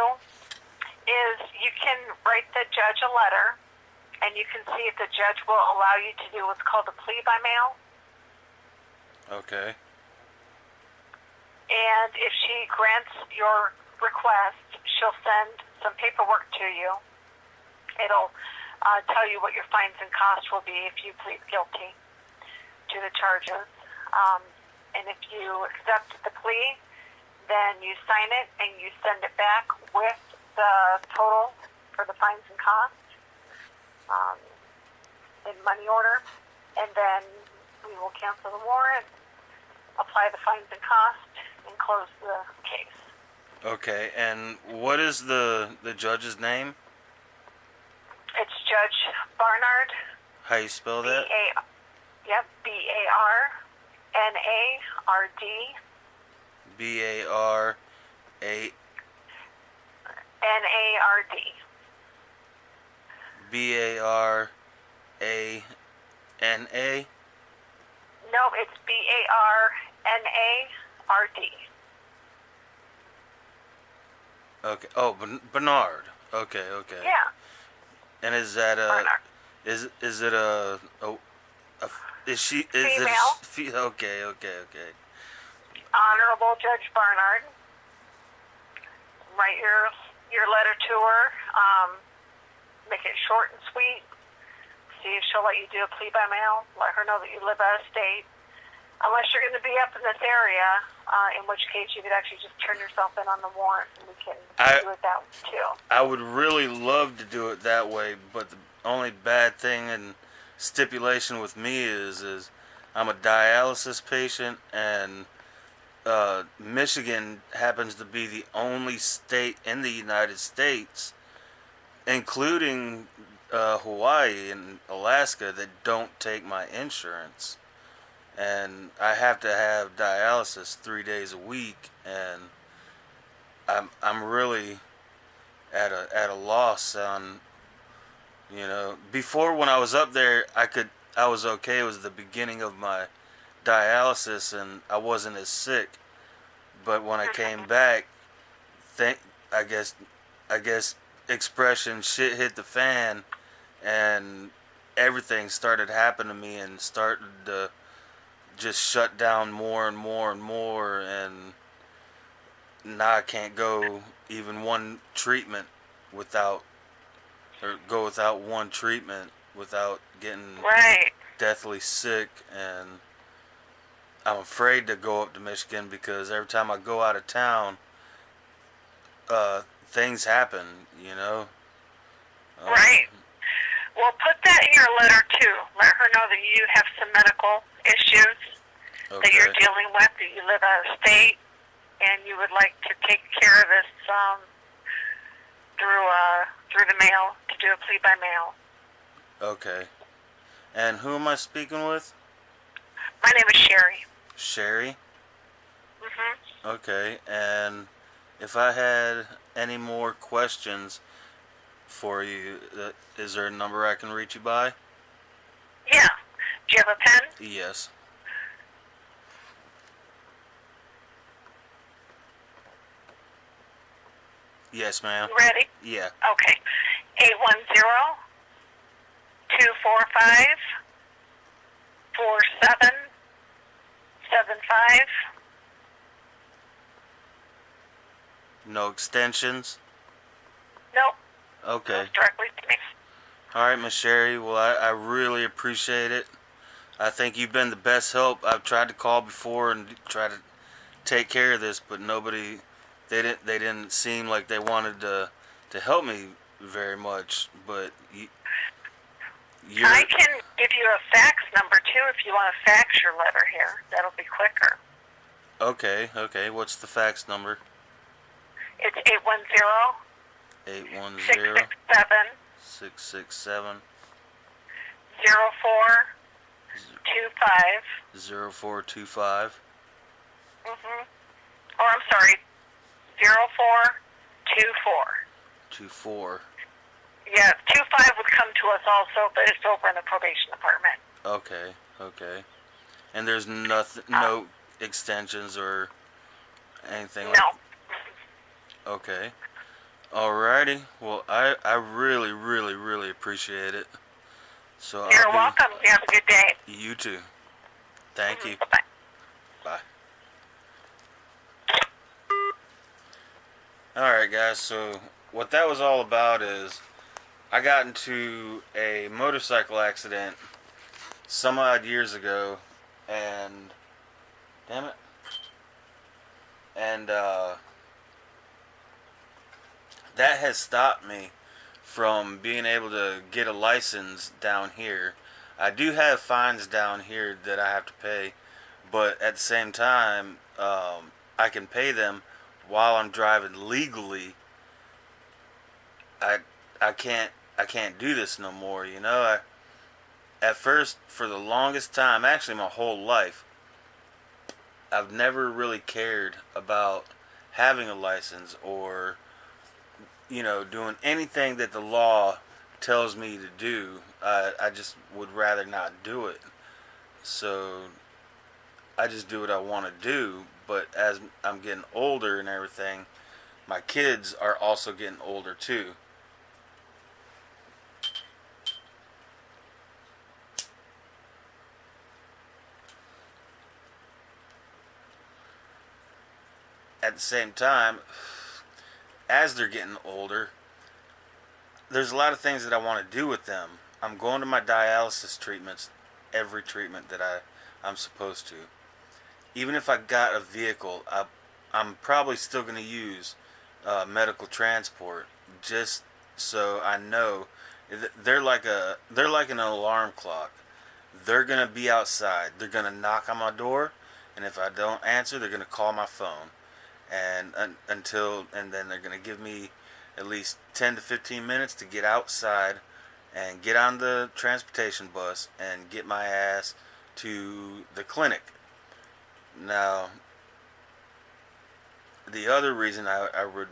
is you can write the judge a letter, and you can see if the judge will allow you to do what's called a plea by mail. Okay. And if she grants your request, she'll send some paperwork to you. It'll tell you what your fines and costs will be if you plead guilty to the charges. And if you accept the plea, then you sign it and you send it back with the total for the fines and costs in money order. And then we will cancel the warrant, apply the fines and costs, and close the case. Okay, and what is the judge's name? It's Judge Barnard. How you spell that? Barnard. Barnard. Barana? No, it's Barnard. Okay. Oh, Bernard. Okay. Yeah. And is that Barnard. is it a is she is Female. it okay. Honorable Judge Barnard. Write your letter to her. Make it short and sweet. See if she'll let you do a plea by mail. Let her know that you live out of state. Unless you're going to be up in this area, in which case you could actually just turn yourself in on the warrant, and we can do it that way too. I would really love to do it that way, but the only bad thing and stipulation with me is I'm a dialysis patient, and Michigan happens to be the only state in the United States, including Hawaii and Alaska, that don't take my insurance. And I have to have dialysis 3 days a week, and I'm really at a loss on, before when I was up there I was okay. It was the beginning of my dialysis and I wasn't as sick. But when I came back, I guess expression shit hit the fan, and everything started happening to me and started to just shut down more and more and more, and now I can't go even one treatment without one treatment without getting deathly sick. And I'm afraid to go up to Michigan because every time I go out of town, things happen, Right. Well, put that in your letter too. Let her know that you have some medical issues that you're dealing with, that you live out of state, and you would like to take care of this through the mail, to do a plea by mail. Okay. And who am I speaking with? My name is Sherry. Sherry? Mhm. Okay. And if I had any more questions for you, is there a number I can reach you by? Yeah. Do you have a pen? Yes. Yes, ma'am. You ready? Yeah. Okay. 810-245-4775. No extensions? Nope. Okay. Goes directly to me. All right, Miss Sherry. Well, I really appreciate it. I think you've been the best help. I've tried to call before and try to take care of this, but nobody, they didn't seem like they wanted to help me very much. But I can give you a fax number too if you want to fax your letter here. That'll be quicker. Okay. What's the fax number? It's 810-667-0425. 0425. Mhm. Or I'm sorry, 0424. 24. Yeah, 25 would come to us also, but it's over in the probation department. Okay. And there's no extensions or anything like No. that? Okay. Alrighty. Well, I really, really, really appreciate it. So I'll You're be. welcome. You have a good day. You too. Thank you. Bye-bye. Bye. Alright, guys. So what that was all about is I got into a motorcycle accident some odd years ago, and damn it, and that has stopped me from being able to get a license down here. I do have fines down here that I have to pay, but at the same time, I can pay them while I'm driving legally. I I can't do this no more. At first, for the longest time, actually my whole life, I've never really cared about having a license or doing anything that the law tells me to do. I just would rather not do it. So I just do what I want to do. But as I'm getting older and everything, my kids are also getting older too. At the same time, as they're getting older, there's a lot of things that I want to do with them. I'm going to my dialysis treatments, every treatment that I'm supposed to. Even if I got a vehicle, I'm probably still going to use medical transport, just so I know they're like an alarm clock. They're going to be outside. They're going to knock on my door, and if I don't answer, they're going to call my phone, and then they're going to give me at least 10 to 15 minutes to get outside and get on the transportation bus and get my ass to the clinic. Now, the other reason I would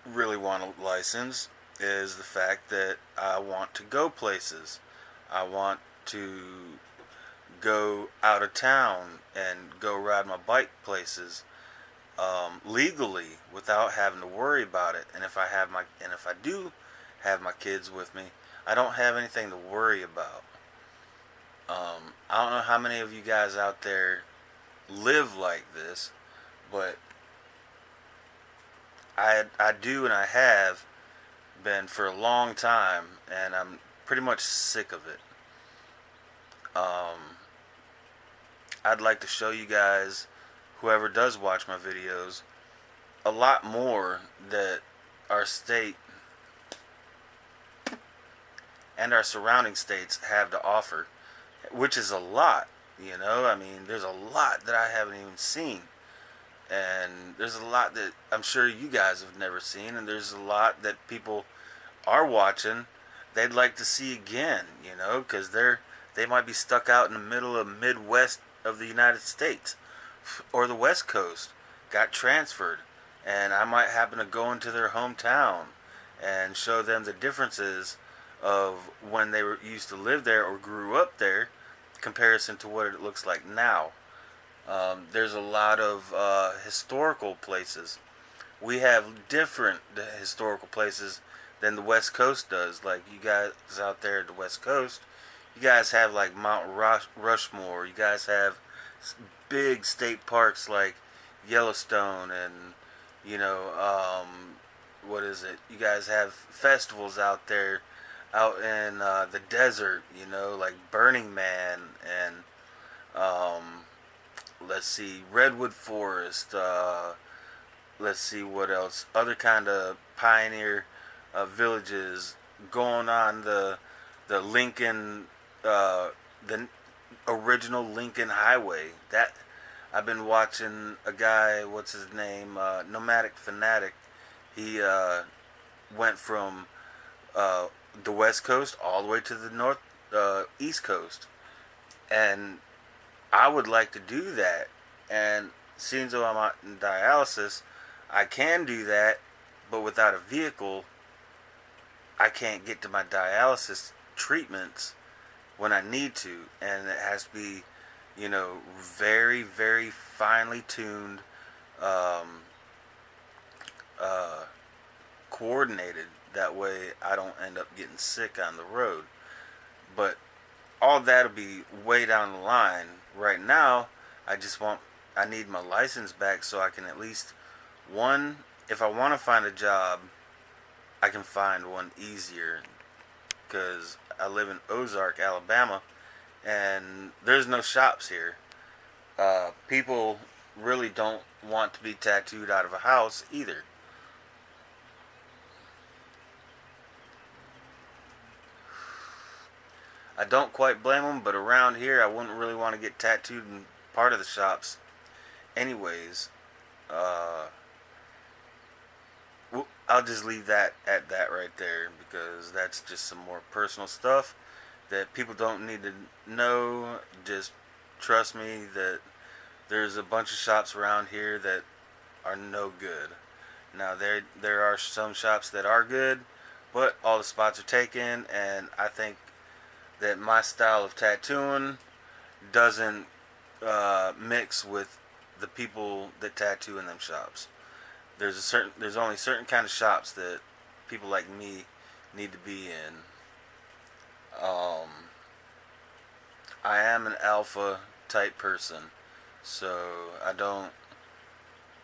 really want a license is the fact that I want to go places. I want to go out of town and go ride my bike places legally without having to worry about it. And if I do have my kids with me, I don't have anything to worry about. I don't know how many of you guys out there live like this, but I do, and I have been for a long time, and I'm pretty much sick of it. Um, I'd like to show you guys, whoever does watch my videos, a lot more that our state and our surrounding states have to offer, which is a lot. I mean, there's a lot that I haven't even seen, and there's a lot that I'm sure you guys have never seen, and there's a lot that people are watching they'd like to see again, because they might be stuck out in the middle of Midwest of the United States or the West Coast, got transferred, and I might happen to go into their hometown and show them the differences of when they used to live there or grew up there, comparison to what it looks like now. There's a lot of historical places. We have different historical places than the West Coast does. Like you guys out there at the West Coast, you guys have like Mount Rushmore. You guys have big state parks like Yellowstone, and what is it? You guys have festivals out there, out in the desert. Like Burning Man, and let's see, Redwood Forest. Let's see what else. Other kind of pioneer villages going on the Lincoln, the original Lincoln Highway. That I've been watching a guy. What's his name? Nomadic Fanatic. He went from the West Coast all the way to the North East Coast, and I would like to do that. And seeing though I'm out in dialysis, I can do that, but without a vehicle, I can't get to my dialysis treatments when I need to, and it has to be, very, very finely tuned coordinated. That way I don't end up getting sick on the road. But all that'll be way down the line. Right now, I need my license back so I can at least, one, if I want to find a job, I can find one easier. Because I live in Ozark, Alabama, and there's no shops here. People really don't want to be tattooed out of a house either. I don't quite blame them, but around here, I wouldn't really want to get tattooed in part of the shops. Anyways, uh, I'll just leave that at that right there because that's just some more personal stuff that people don't need to know. Just trust me that there's a bunch of shops around here that are no good. Now there are some shops that are good, but all the spots are taken, and I think that my style of tattooing doesn't mix with the people that tattoo in them shops. There's only certain kind of shops that people like me need to be in. Um, I am an alpha type person, so I don't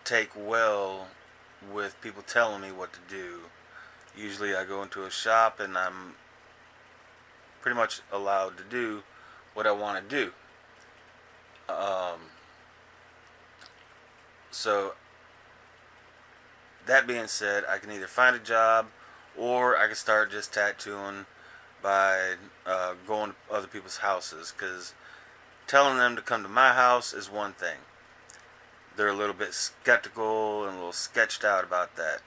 take well with people telling me what to do. Usually I go into a shop and I'm pretty much allowed to do what I want to do. Um, so that being said, I can either find a job or I can start just tattooing by going to other people's houses. Because telling them to come to my house is one thing. They're a little bit skeptical and a little sketched out about that.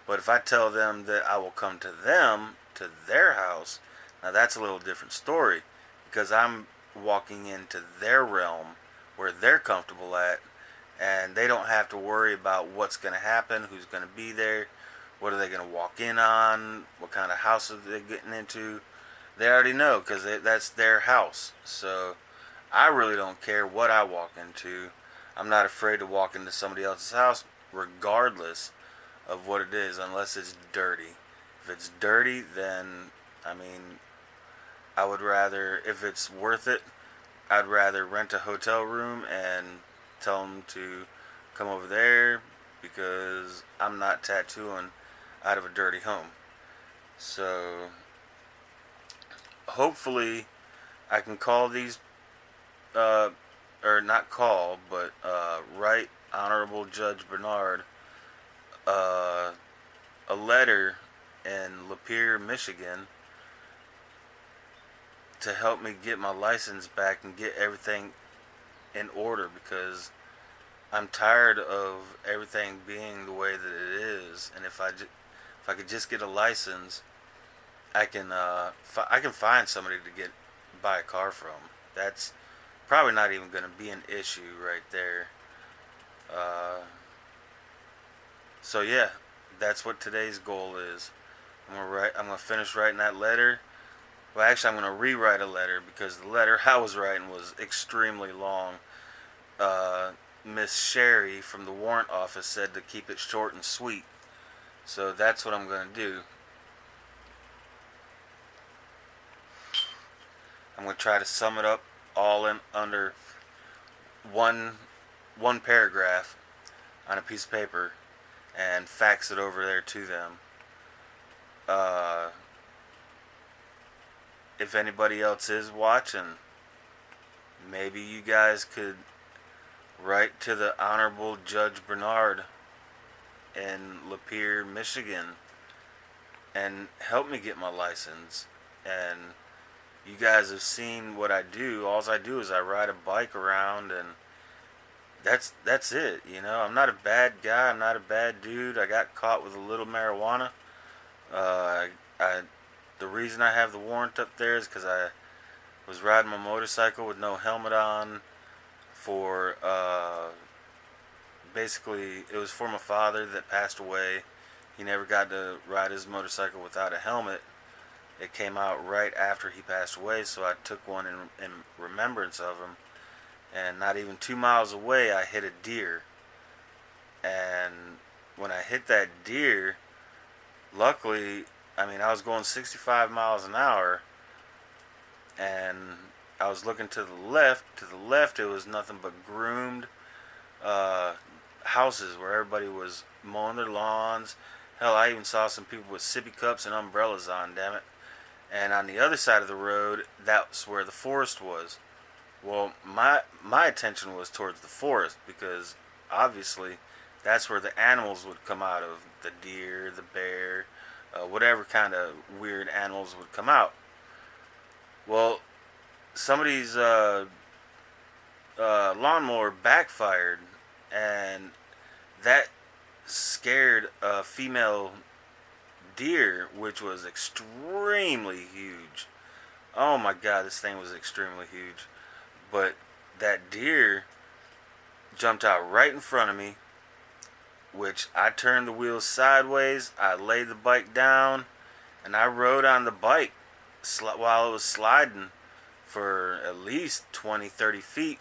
But if I tell them that I will come to them, to their house, now that's a little different story. Because I'm walking into their realm where they're comfortable at, and they don't have to worry about what's going to happen, who's going to be there, what are they going to walk in on, what kind of house are they getting into. They already know because that's their house. So I really don't care what I walk into. I'm not afraid to walk into somebody else's house regardless of what it is, unless it's dirty. If it's dirty, then I mean, I would rather, if it's worth it, I'd rather rent a hotel room and tell them to come over there because I'm not tattooing out of a dirty home. So hopefully I can call these, or not call, but write Honorable Judge Bernard a letter in Lapeer, Michigan, to help me get my license back and get everything in order, because I'm tired of everything being the way that it is. And if I could just get a license, I can find somebody to buy a car from. That's probably not even going to be an issue right there. So yeah, that's what today's goal is. I'm gonna finish writing that letter. Well, actually, I'm gonna rewrite a letter because the letter I was writing was extremely long. Miss Sherry from the warrant office said to keep it short and sweet. So that's what I'm gonna do. I'm gonna try to sum it up all in under one paragraph on a piece of paper and fax it over there to them. If anybody else is watching, maybe you guys could write to the Honorable Judge Bernard in Lapeer, Michigan, and help me get my license. And you guys have seen what I do. All I do is I ride a bike around, and that's it. You know, I'm not a bad guy. I'm not a bad dude. I got caught with a little marijuana. The reason I have the warrant up there is because I was riding my motorcycle with no helmet on for, basically, it was for my father that passed away. He never got to ride his motorcycle without a helmet. It came out right after he passed away, so I took one in remembrance of him. And not even 2 miles away, I hit a deer. And when I hit that deer, luckily, I mean, I was going 65 miles an hour, and I was looking to the left. To the left, it was nothing but groomed uh, houses where everybody was mowing their lawns. Hell, I even saw some people with sippy cups and umbrellas on, damn it. And on the other side of the road, that's where the forest was. Well, my attention was towards the forest because obviously that's where the animals would come out of, the deer, the bear, whatever kind of weird animals would come out. Well, somebody's lawnmower backfired, and that scared a female deer, which was extremely huge. Oh my god, this thing was extremely huge. But that deer jumped out right in front of me, which I turned the wheels sideways, I laid the bike down, and I rode on the bike while it was sliding for at least 20, 30 feet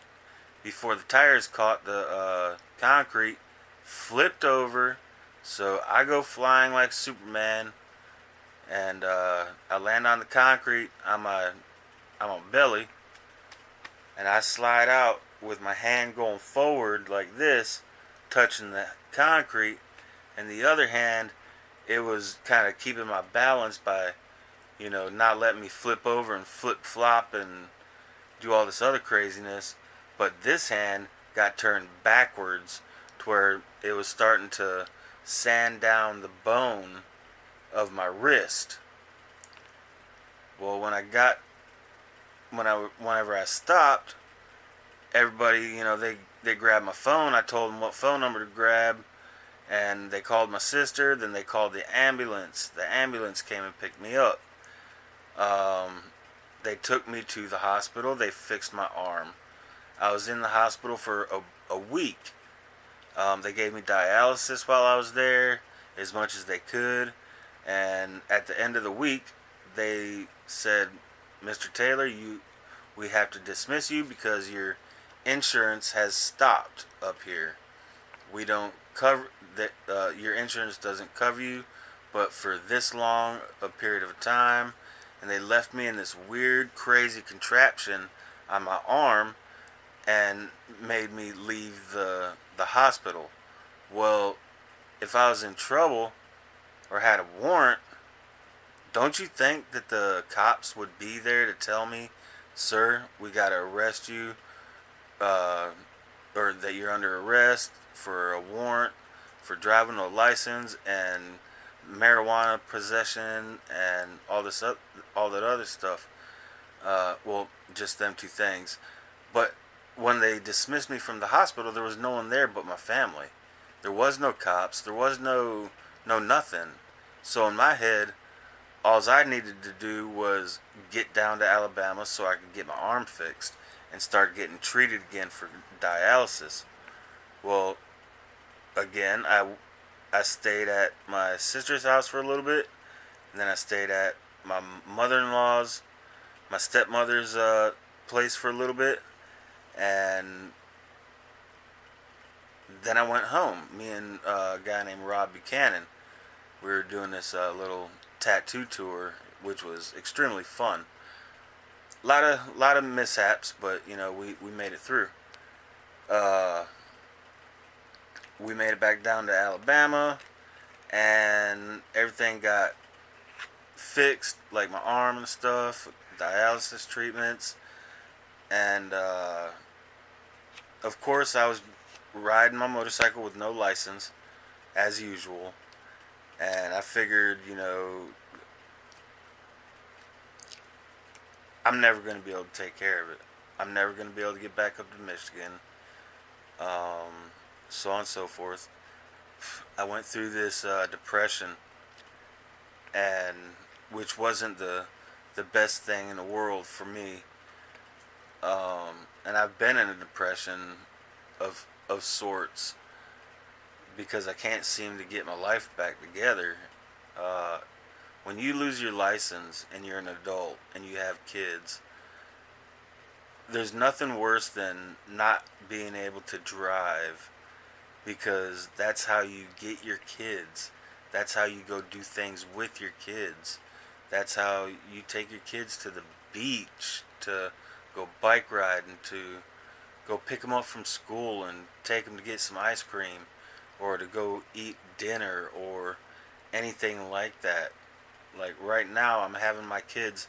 before the tires caught the concrete, flipped over. So I go flying like Superman, and I land on the concrete on my belly, and I slide out with my hand going forward like this, touching the concrete, and the other hand, it was kind of keeping my balance by, not letting me flip over and flip flop and do all this other craziness. But this hand got turned backwards to where it was starting to sand down the bone of my wrist. Well, whenever I stopped, everybody, they grabbed my phone. I told them what phone number to grab, and they called my sister. Then they called the ambulance. The ambulance came and picked me up. They took me to the hospital. They fixed my arm. I was in the hospital for a week. They gave me dialysis while I was there, as much as they could. And at the end of the week, they said, "Mr. Taylor, we have to dismiss you because your insurance has stopped up here. We don't cover that. Your insurance doesn't cover you, but for this long a period of time." And they left me in this weird, crazy contraption on my arm and made me leave the hospital. Well, if I was in trouble or had a warrant, don't you think that the cops would be there to tell me, "Sir, we gotta arrest you," or that you're under arrest for a warrant for driving no license and marijuana possession and all that other stuff? Well, just them two things. But when they dismissed me from the hospital, there was no one there but my family. There was no cops. There was no nothing. So in my head, all I needed to do was get down to Alabama so I could get my arm fixed and start getting treated again for dialysis. Well, again, I stayed at my sister's house for a little bit, and then I stayed at my mother-in-law's, my stepmother's place for a little bit, and then I went home. Me and a guy named Rob Buchanan, we were doing this little tattoo tour, which was extremely fun. Lot of mishaps, but we made it through. Uh, we made it back down to Alabama, and everything got fixed, like my arm and stuff, dialysis treatments, and of course I was riding my motorcycle with no license, as usual, and I figured, I'm never going to be able to take care of it. I'm never going to be able to get back up to Michigan, so on and so forth. I went through this depression, and which wasn't the best thing in the world for me. And I've been in a depression of sorts because I can't seem to get my life back together. When you lose your license and you're an adult and you have kids, there's nothing worse than not being able to drive, because that's how you get your kids That's how you go do things with your kids. That's how you take your kids to the beach, to go bike riding, to go pick them up from school and take them to get some ice cream, or to go eat dinner, or anything like that. Like right now, I'm having my kids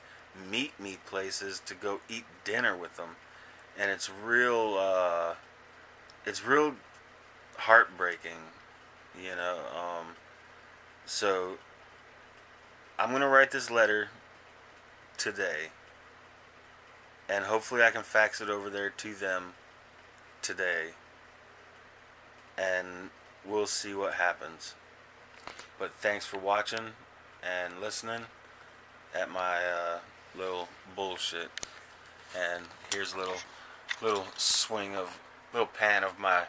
meet me places to go eat dinner with them, and it's real heartbreaking, you know. So I'm gonna write this letter today, and hopefully I can fax it over there to them today, and we'll see what happens. But thanks for watching and listening at my little bullshit. And here's a little swing of little pan of my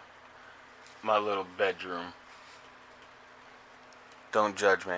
little bedroom. Don't judge me.